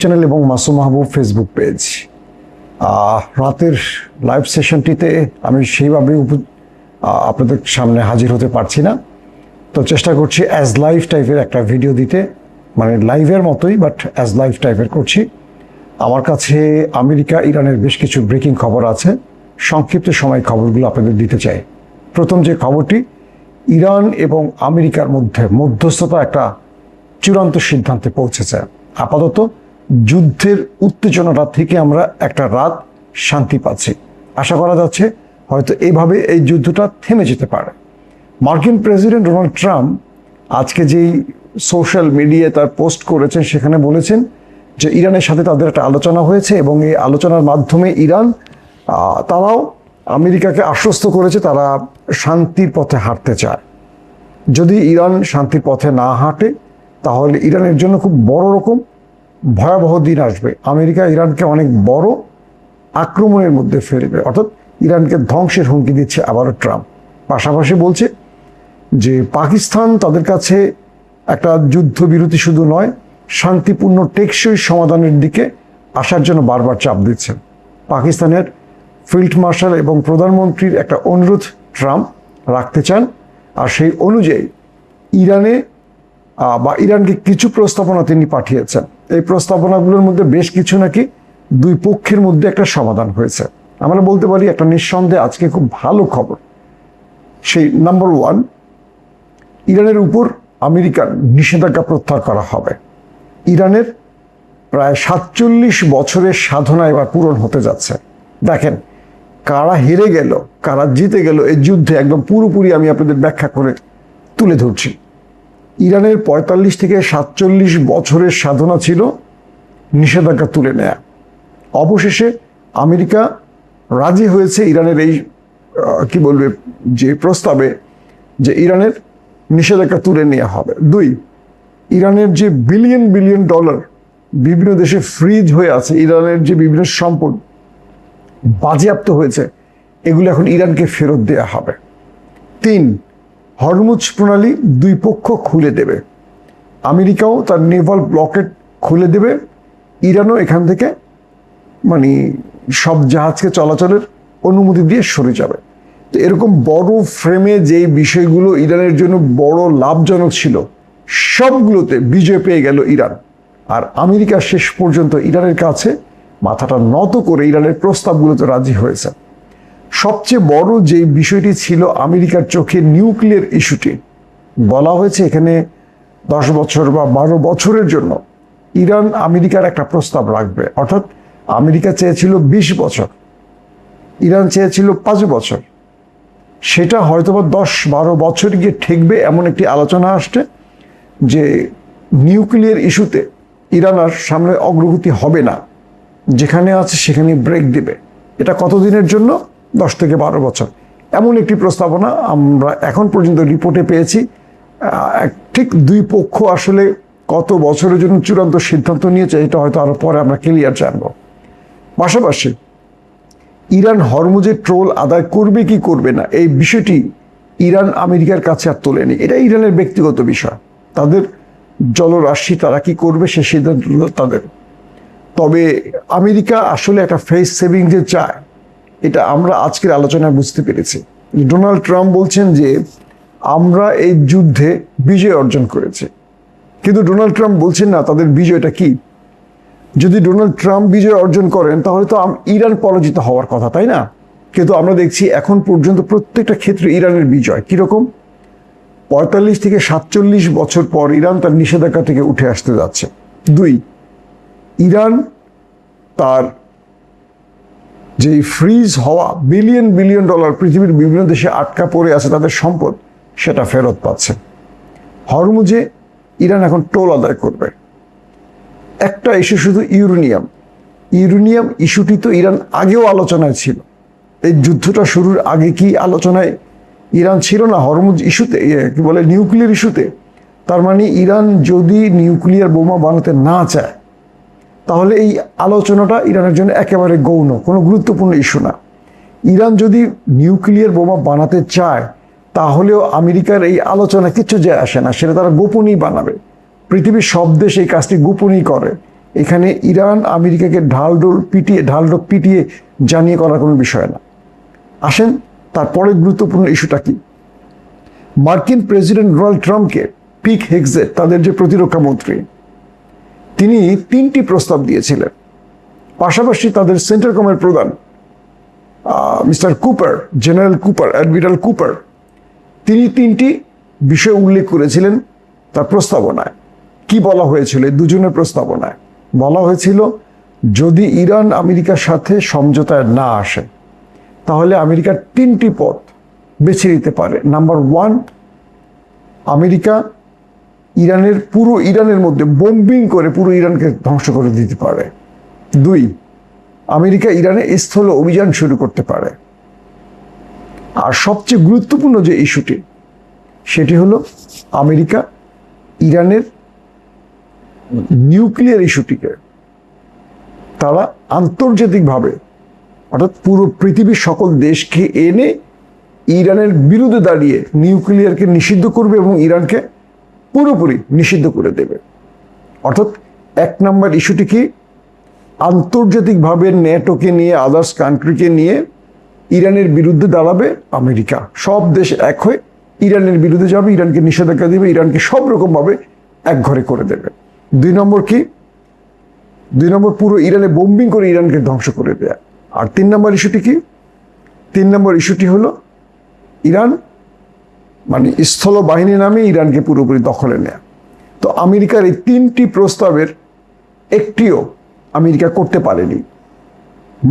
Channel এবং মাসুম মাহবুব Facebook page. রাতের live সেশনটিতে আমি সেইভাবে আপনাদের সামনে হাজির হতে পারছি না, তো চেষ্টা করছি অ্যাজ লাইভ টাইপের একটা ভিডিও দিতে, মানে লাইভের মতোই বাট অ্যাজ লাইভ টাইপের করছি। আমার কাছে আমেরিকা ইরানের বেশ কিছু ব্রেকিং খবর আছে, সংক্ষিপ্ত সময় খবরগুলো আপনাদের দিতে চাই। প্রথম যে খবরটি, ইরান এবং আমেরিকার মধ্যে মধ্যস্থতা একটা চূড়ান্ত সিদ্ধান্তে পৌঁছেছে। আপাতত যুদ্ধের উত্তেজনাটা থেকে আমরা একটা রাত শান্তি পাচ্ছি। আশা করা যাচ্ছে হয়তো এইভাবে এই যুদ্ধটা থেমে যেতে পারে। মার্কিন প্রেসিডেন্ট ডোনাল্ড ট্রাম্প আজকে যেই সোশ্যাল মিডিয়ায় তার পোস্ট করেছেন সেখানে বলেছেন যে ইরানের সাথে তাদের একটা আলোচনা হয়েছে এবং এই আলোচনার মাধ্যমে ইরান তারাও আমেরিকাকে আশ্বস্ত করেছে তারা শান্তির পথে হাঁটতে চায়। যদি ইরান শান্তির পথে না হাঁটে তাহলে ইরানের জন্য খুব বড় রকম ভয়াবহ দিন আসবে। আমেরিকা ইরানকে অনেক বড় আক্রমণের মধ্যে ফেলবে, অর্থাৎ ইরানকে ধ্বংসের হুমকি দিচ্ছে আবারও ট্রাম্প। পাশাপাশি বলছে যে পাকিস্তান তাদের কাছে একটা যুদ্ধবিরতি শুধু নয়, শান্তিপূর্ণ টেকসই সমাধানের দিকে আসার জন্য বারবার চাপ দিচ্ছেন। পাকিস্তানের ফিল্ড মার্শাল এবং প্রধানমন্ত্রীর একটা অনুরোধ ট্রাম্প রাখতে চান, আর সেই অনুযায়ী ইরানকে কিছু প্রস্তাবনা তিনি পাঠিয়েছেন। এই প্রস্তাবনাগুলোর মধ্যে বেশ কিছু নাকি দুই পক্ষের মধ্যে একটা সমাধান হয়েছে। আমরা বলতে পারি একটা নিঃসন্দেহে আজকে খুব ভালো খবর। সেই নাম্বার 1, ইরানের উপর আমেরিকার নিষেধাজ্ঞা প্রত্যাহার করা হবে। ইরানের প্রায় 47 বছরের সাধনা এবার পূরণ হতে যাচ্ছে। দেখেন, কারা হেরে গেল কারা জিতে গেল এই যুদ্ধে একদম পুরোপুরি আমি আপনাদের ব্যাখ্যা করে তুলে ধরছি। ইরানের 45 থেকে 47 বছরের সাধনা ছিল নিষেধাজ্ঞা তুলে নেয়া। অবশেষে আমেরিকা রাজি হয়েছে ইরানের এই যে প্রস্তাবে যে ইরানের নিষেধাজ্ঞা তুলে নেওয়া হবে। 2, ইরানের যে বিলিয়ন বিলিয়ন ডলার বিভিন্ন দেশে ফ্রিজ হয়ে আছে, ইরানের যে বিভিন্ন সম্পদ বাজেয়াপ্ত হয়েছে, এগুলো এখন ইরানকে ফেরত দেওয়া হবে। 3, হরমুজ প্রণালী দুই পক্ষ খুলে দেবে। আমেরিকাও তার নেভাল ব্লকেট খুলে দেবে, ইরানও এখান থেকে সব জাহাজকে চলাচলের অনুমতি দিয়ে সরে যাবে। তো এরকম বড় ফ্রেমে যেই বিষয়গুলো ইরানের জন্য বড় লাভজনক ছিল সবগুলোতে বিজয় পেয়ে গেল ইরান। আর আমেরিকা শেষ পর্যন্ত ইরানের কাছে মাথাটা নত করে ইরানের প্রস্তাবগুলোতে রাজি হয়েছে। সবচেয়ে বড় যে বিষয়টি ছিল আমেরিকার চোখে নিউক্লিয়ার ইস্যুটি, বলা হয়েছে এখানে 10 বছর বা 12 বছরের জন্য ইরান আমেরিকার একটা প্রস্তাব রাখবে। অর্থাৎ আমেরিকা চেয়েছিল 20 বছর, ইরান চেয়েছিল 5 বছর। সেটা হয়তোবা 10-12 বছর গিয়ে ঠেকবে এমন একটি আলোচনা আসছে যে নিউক্লিয়ার ইস্যুতে ইরান আর সামনে অগ্রগতি হবে না, যেখানে আছে সেখানে ব্রেক দিবে। এটা কতদিনের জন্য? 10 থেকে 12 বছর। এমন একটি প্রস্তাবনা আমরা এখন পর্যন্ত রিপোর্টে পেয়েছি। ঠিক দুই পক্ষ আসলে কত বছরের জন্য চূড়ান্ত সিদ্ধান্ত নিয়েছে এটা হয়তো আরো পরে আমরা ক্লিয়ার জানবো। পাশাপাশি ইরান হরমুজের ট্রোল আদায় করবে কি করবে না এই বিষয়টি ইরান আমেরিকার কাছে আর তোলেনি। এটা ইরানের ব্যক্তিগত বিষয়, তাদের জলরাশি তারা কি করবে সে সিদ্ধান্ত তাদের। তবে আমেরিকা আসলে একটা ফেস সেভিং যে চায় এটা আমরা আজকের আলোচনায় বুঝতে পেরেছি। ডোনাল্ড ট্রাম্প বলছেন যে আমরা এই যুদ্ধে বিজয় অর্জন করেছি, কিন্তু ডোনাল্ড ট্রাম্প বলছেন না তাদের বিজয়টা কি। যদি ডোনাল্ড ট্রাম্প বিজয় অর্জন করেন তাহলে তো ইরান পরাজিত হওয়ার কথা, তাই না? কিন্তু আমরা দেখছি এখন পর্যন্ত প্রত্যেকটা ক্ষেত্রে ইরানের বিজয়। কিরকম? 45 থেকে 47 বছর পর ইরান তার নিষেধাজ্ঞা থেকে উঠে আসতে যাচ্ছে। 2, ইরান তার যে ফ্রিজ হওয়া বিলিয়ন বিলিয়ন ডলার পৃথিবীর বিভিন্ন দেশে আটকা পড়ে আছে তাদের সম্পদ, সেটা ফেরত পাচ্ছে। হরমুজে ইরান এখন টোল আদায় করবে। একটা ইস্যু শুধু ইউরেনিয়াম ইস্যুটি তো ইরান আগেও আলোচনায় ছিল। এই যুদ্ধটা শুরুর আগে কি আলোচনায় ইরান ছিল না হরমুজ ইস্যুতে, নিউক্লিয়ার ইস্যুতে? তার মানে ইরান যদি নিউক্লিয়ার বোমা বানাতে না চায় তাহলে এই আলোচনাটা ইরানের জন্য একেবারে গৌণ, কোনো গুরুত্বপূর্ণ ইস্যু না। ইরান যদি নিউক্লিয়ার বোমা বানাতে চায় তাহলেও আমেরিকার এই আলোচনা কিছু যায় আসে না, সেটা তারা গোপনই বানাবে। পৃথিবীর সব দেশ এই কাজটি গোপনই করে। এখানে ইরান আমেরিকাকে ঢালডোল পিটিয়ে জানিয়ে করার কোনো বিষয় না। আসেন তারপরে গুরুত্বপূর্ণ ইস্যুটা কি। মার্কিন প্রেসিডেন্ট ডোনাল্ড ট্রাম্পকে পিট হেগসেট, তাদের যে প্রতিরক্ষা মন্ত্রী, তিনি 3টি প্রস্তাব দিয়েছিলেন। পাশাপাশি তাদের সেন্ট্রাল কমান্ড প্রধান mister Cooper, general Cooper, admiral Cooper, তিনি 3টি বিষয় উল্লেখ করেছিলেন তার প্রস্তাবনায়। কি বলা হয়েছিল এই দুজনের প্রস্তাবনায়? বলা হয়েছিল যদি ইরান আমেরিকার সাথে সমঝোতায় না আসে তাহলে আমেরিকার 3টি পথ বেছে নিতে পারে। নাম্বার 1, আমেরিকা পুরো ইরানের মধ্যে বোম্বিং করে পুরো ইরানকে ধ্বংস করে দিতে পারে। 2, আমেরিকা ইরানে স্থল অভিযান শুরু করতে পারে। আর সবচেয়ে গুরুত্বপূর্ণ যে ইস্যুটি, সেটি হলো আমেরিকা ইরানের নিউক্লিয়ার ইস্যুটিকে তারা আন্তর্জাতিকভাবে, অর্থাৎ পুরো পৃথিবীর সকল দেশকে এনে ইরানের বিরুদ্ধে দাঁড়িয়ে নিউক্লিয়ারকে নিষিদ্ধ করবে এবং ইরানকে পুরোপুরি নিষিদ্ধ করে দেবে। অর্থাৎ 1 নম্বর ইস্যুটি কি, আন্তর্জাতিকভাবে ন্যাটোকে নিয়ে, আদার্স কান্ট্রিকে নিয়ে ইরানের বিরুদ্ধে দাঁড়াবে আমেরিকা। সব দেশ এক হয়ে ইরানের বিরুদ্ধে যাবে, ইরানকে নিষেধাজ্ঞা দেবে, ইরানকে সব রকমভাবে একঘরে করে দেবে। 2 নম্বর কি, 2 নম্বর পুরো ইরানে বোম্বিং করে ইরানকে ধ্বংস করে দেয়া। আর 3 নম্বর ইস্যুটি কি, 3 নম্বর ইস্যুটি হলো ইরান মানে স্থল বাহিনী নামে ইরানকে পুরোপুরি দখলে নেয়া। তো আমেরিকার এই 3টি প্রস্তাবের একটিও আমেরিকা করতে পারেনি।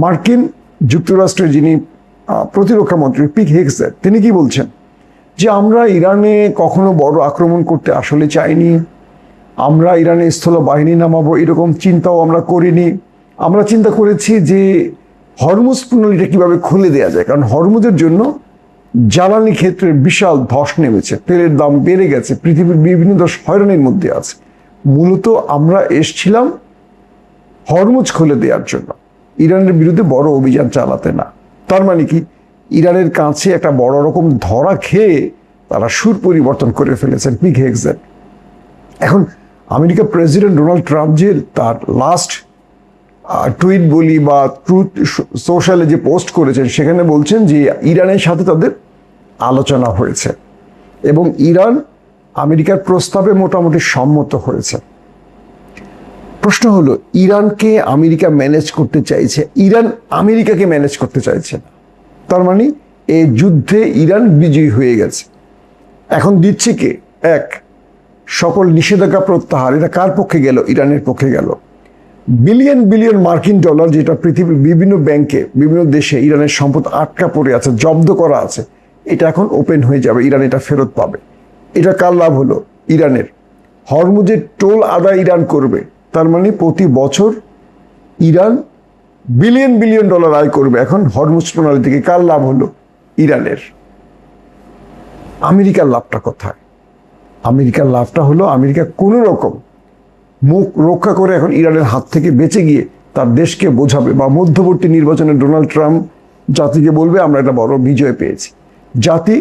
মার্কিন যুক্তরাষ্ট্রের যিনি প্রতিরক্ষা মন্ত্রী পিট হেগসেট, তিনি কি বলছেন যে আমরা ইরানে কখনো বড় আক্রমণ করতে আসলে চাইনি, আমরা ইরানে স্থল বাহিনী নামাবো এরকম চিন্তাও আমরা করিনি। আমরা চিন্তা করেছি যে হরমুজ প্রণালীটা কিভাবে খুলে দেওয়া যায়, কারণ হরমুজের জন্য জ্বালানি ক্ষেত্রে বিশাল ধস নেমেছে, তেলের দাম বেড়ে গেছে, পৃথিবীর বিভিন্ন দেশ হয়রানির মধ্যে আছে। মূলত আমরা এসছিলাম হরমুজ খুলে দেওয়ার জন্য, ইরানের বিরুদ্ধে বড় অভিযান চালাতে না। তার মানে কি, ইরানের কাছে একটা বড় রকম ধরা খেয়ে তারা সুর পরিবর্তন করে ফেলেছেন পিট হেগসেট। এখন আমেরিকা প্রেসিডেন্ট ডোনাল্ড ট্রাম্প যে তার লাস্ট টুইট বলি বা ট্রুথ সোশ্যালে যে পোস্ট করেছেন, সেখানে বলছেন যে ইরানের সাথে তাদের আলোচনা হয়েছে এবং ইরান আমেরিকার প্রস্তাবে মোটামুটি সম্মত হয়েছে। প্রশ্ন হলো, ইরানকে আমেরিকা ম্যানেজ করতে চাইছে, ইরান আমেরিকাকে ম্যানেজ করতে চাইছে না। তার মানে এই যুদ্ধে ইরান বিজয়ী হয়ে গেছে। এখন দিচ্ছে কে? 1, সকল নিষেধাজ্ঞা প্রত্যাহার। এটা কার পক্ষে গেল? ইরানের পক্ষে গেল। বিলিয়ন বিলিয়ন মার্কিন ডলার যেটা পৃথিবীর বিভিন্ন ব্যাংকে, বিভিন্ন দেশে ইরানের সম্পদ আটকা পড়ে আছে, জব্দ করা আছে, এটা এখন ওপেন হয়ে যাবে, ইরান এটা ফেরত পাবে। এটা কার লাভ হলো? ইরানের। হরমুজের টোল আদায় ইরান করবে, তার মানে প্রতি বছর ইরান বিলিয়ন বিলিয়ন ডলার আয় করবে। এখন হরমুজ প্রণালী থেকে কার লাভ হলো? ইরানের। আমেরিকার লাভটা কোথায়? আমেরিকার লাভটা হলো আমেরিকা কোনো রকম মুখ রক্ষা করে এখন ইরানের হাত থেকে বেঁচে গিয়ে তার দেশকে বোঝাবে, বা মধ্যবর্তী নির্বাচনে ডোনাল্ড ট্রাম্প জাতিকে বলবে আমরা একটা বড় বিজয় পেয়েছি। জাতি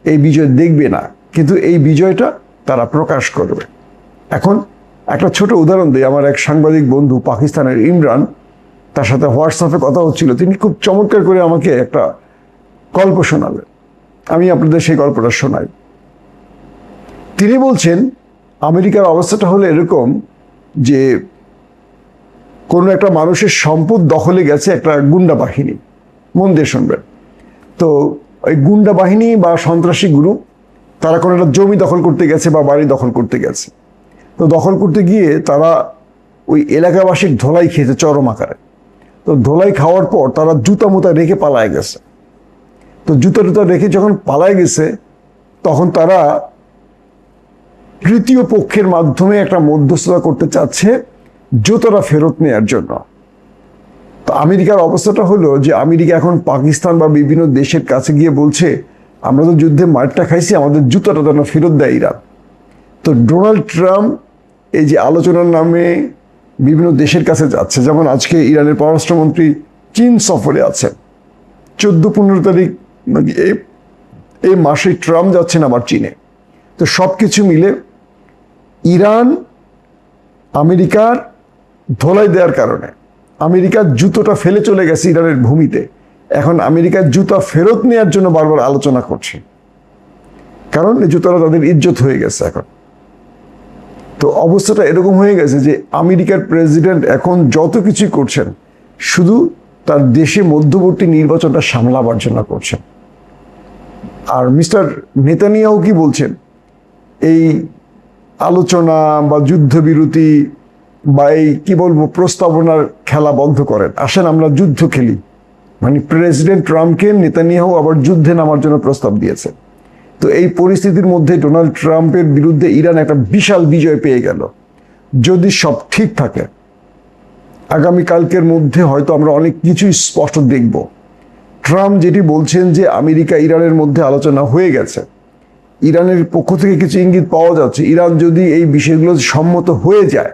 এই বিজয় দেখবে না, কিন্তু এই বিজয়টা তারা প্রকাশ করবে। এখন একটা ছোট উদাহরণ দিই। আমার এক সাংবাদিক বন্ধু পাকিস্তানের ইমরান, তার সাথে হোয়াটসঅ্যাপে কথা হচ্ছিল, তিনি খুব চমৎকার করে আমাকে একটা গল্প শোনালেন। আমি আপনাদের সেই গল্পটা শোনাই। তিনি বলছেন আমেরিকার অবস্থাটা হলো এরকম যে কোনো একটা মানুষের সম্পদ দখলে গেছে একটা গুন্ডা বাহিনী, মন দিয়ে শুনবেন। তো ওই গুন্ডা বাহিনী বা সন্ত্রাসী গ্রুপ তারা কোনো একটা জমি দখল করতে গেছে বা বাড়ি দখল করতে গেছে। তো দখল করতে গিয়ে তারা ওই এলাকাবাসীর ধোলাই খেয়েছে চরম আকারে। তো ধোলাই খাওয়ার পর তারা জুতা মুতা রেখে পালায় গেছে। তো জুতা টুতা রেখে যখন পালায় গেছে, তখন তারা তৃতীয় পক্ষের মাধ্যমে একটা মধ্যস্থতা করতে চাচ্ছে জুতোটা ফেরত নেওয়ার জন্য। তো আমেরিকার অবস্থাটা হলো যে আমেরিকা এখন পাকিস্তান বা বিভিন্ন দেশের কাছে গিয়ে বলছে আমরা তো যুদ্ধে মারটা খাইছি, আমাদের জুতোটা যেন ফেরত দেয় ইরান। তো ডোনাল্ড ট্রাম্প এই যে আলোচনার নামে বিভিন্ন দেশের কাছে যাচ্ছে, যেমন আজকে ইরানের পররাষ্ট্রমন্ত্রী চীন সফরে আছেন, 14-15 তারিখ এই মাসে ট্রাম্প যাচ্ছেন আবার চীনে। তো সব কিছু মিলে ইরান আমেরিকার ধোলাই দেওয়ার কারণে আমেরিকার জুতোটা ফেলে চলে গেছে ইরানের ভূমিতে। এখন আমেরিকার জুতা ফেরত নেওয়ার জন্য বারবার আলোচনা করছে, কারণ এই জুতোটা তাদের ইজ্জত হয়ে গেছে এখন। তো অবস্থাটা এরকম হয়ে গেছে যে আমেরিকার প্রেসিডেন্ট এখন যত কিছুই করছেন শুধু তার দেশে মধ্যবর্তী নির্বাচনটা সামলাবার জন্য করছেন। আর মিস্টার নেতানিয়াহু কি বলছেন, এই আলোচনা বা যুদ্ধবিরতি বা এই কি বলবো প্রস্তাবনার খেলা বন্ধ করেন, আসেন আমরা যুদ্ধ খেলি। মানে প্রেসিডেন্ট ট্রাম্পকে নেতানিয়াহু আবার যুদ্ধে নামার জন্য প্রস্তাব দিয়েছে। তো এই পরিস্থিতির মধ্যে ডোনাল্ড ট্রাম্পের বিরুদ্ধে ইরান একটা বিশাল বিজয় পেয়ে গেল। যদি সব ঠিক থাকে আগামীকালকের মধ্যে হয়তো আমরা অনেক কিছুই স্পষ্ট দেখব। ট্রাম্প যেটি বলছেন যে আমেরিকা ইরানের মধ্যে আলোচনা হয়ে গেছে, ইরানের পক্ষ থেকে কিছু ইঙ্গিত পাওয়া যাচ্ছে। ইরান যদি এই বিষয়গুলো সম্মত হয়ে যায়,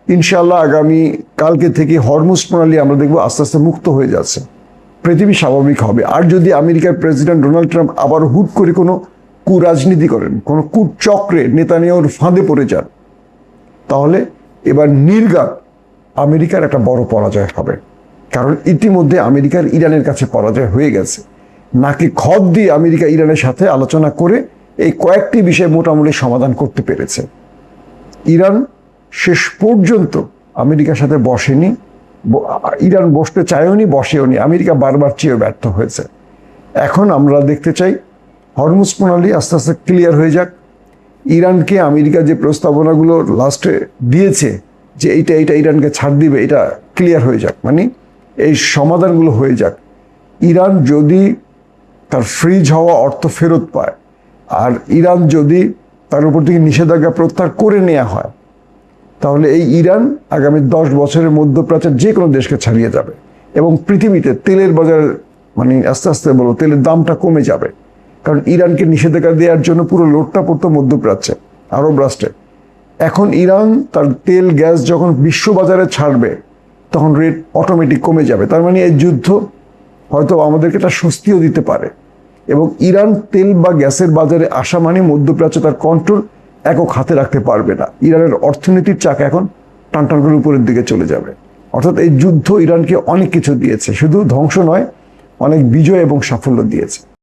ইনশাআল্লাহ আগামী কালকে থেকে হরমুজ প্রণালী আমরা দেখব আস্তে আস্তে মুক্ত হয়ে যাচ্ছে, পৃথিবী স্বাভাবিক হবে। আর যদি আমেরিকার প্রেসিডেন্ট ডোনাল্ড ট্রাম্প আবার হুট করে কোনো কুরাজনীতি করেন, কোনো কূটচক্রে নেতানিয়াহুর ফাঁদে পড়ে যান, তাহলে এবার নির্ঘাত আমেরিকার একটা বড় পরাজয় হবে। কারণ ইতিমধ্যে আমেরিকার ইরানের কাছে পরাজয় হয়ে গেছে। নাকি খত দিয়ে আমেরিকা ইরানের সাথে আলোচনা করে এই কয়েকটি বিষয় মোটামুটি সমাধান করতে পেরেছে। ইরান শেষ পর্যন্ত আমেরিকার সাথে বসেনি, ইরান বসতে চায়ওনি, বসেওনি। আমেরিকা বারবার চেয়েও ব্যর্থ হয়েছে। এখন আমরা দেখতে চাই হরমুজ প্রণালী আস্তে আস্তে ক্লিয়ার হয়ে যাক। ইরানকে আমেরিকা যে প্রস্তাবনাগুলো লাস্টে দিয়েছে যে এইটা ইরানকে ছাড় দিবে, এটা ক্লিয়ার হয়ে যাক, মানে এই সমাধানগুলো হয়ে যাক। ইরান যদি তার ফ্রিজ হওয়া অর্থ ফেরত পায়, আর ইরান যদি তার উপর থেকে নিষেধাজ্ঞা প্রত্যাহার করে নেওয়া হয়, তাহলে এই ইরান আগামী 10 বছরের মধ্যপ্রাচ্যের যে কোনো দেশকে ছাড়িয়ে যাবে এবং পৃথিবীতে তেলের বাজার মানে আস্তে আস্তে বলো তেলের দামটা কমে যাবে। কারণ ইরানকে নিষেধাজ্ঞা দেওয়ার জন্য পুরো লোডটা পড়তো মধ্যপ্রাচ্যে, আরব রাষ্ট্রে। এখন ইরান তার তেল গ্যাস যখন বিশ্ববাজারে ছাড়বে, তখন রেট অটোমেটিক কমে যাবে। তার মানে এই যুদ্ধ হয়তো আমাদেরকে একটা স্বস্তিও দিতে পারে। এবং ইরান তেল বা গ্যাসের বাজারে আসা মানে মধ্যপ্রাচ্য তার কন্ট্রোল একক হাতে রাখতে পারবে না। ইরানের অর্থনীতির চাকা এখন টান টান করে উপরের দিকে চলে যাবে। অর্থাৎ এই যুদ্ধ ইরানকে অনেক কিছু দিয়েছে, শুধু ধ্বংস নয়, অনেক বিজয় এবং সাফল্য দিয়েছে।